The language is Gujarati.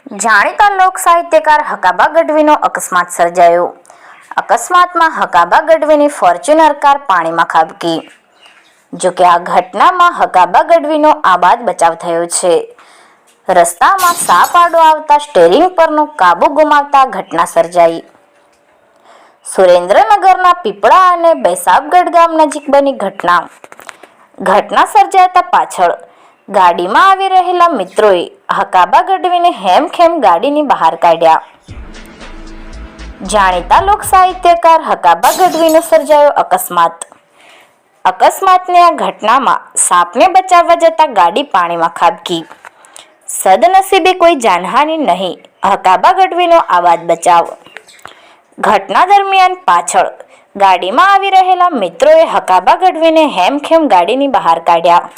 જાણીતા લોક સાહિત્યકાર હકાબા ગઢવીનો અકસ્માત સર્જાયો. અકસ્માતમાં હકાબા ગઢવીની ફોર્ચ્યુનર કાર પાણીમાં ખાબકી. જોકે આ ઘટનામાં હકાબા ગઢવીનો આબાદ બચાવ થયો છે. રસ્તામાં સાપ આડો આવતા સ્ટેરિંગ પરનો કાબુ ગુમાવતા ઘટના સર્જાઈ. સુરેન્દ્રનગરના પીપળા અને બેસાબગઢ ગામ નજીક બની ઘટના સર્જાતા પાછળ ગાડીમાં આવી રહેલા મિત્રોએ હકાબા ગઢવીને હેમખેમ ગાડીની બહાર કાઢ્યા. જાણીતા લોક સાહિત્યકાર હકાબા ગઢવીનો સર્જાયો અકસ્માત. અકસ્માતની આ ઘટનામાં સાપને બચાવવા જતા ગાડી પાણીમાં ખાબકી. સદનસીબે કોઈ જાનહાનિ નહીં. હકાબા ગઢવીનો આબાદ બચાવ. ઘટના દરમિયાન પાછળ ગાડીમાં આવી રહેલા મિત્રોએ હકાબા ગઢવીને હેમખેમ ગાડીની બહાર કાઢ્યા.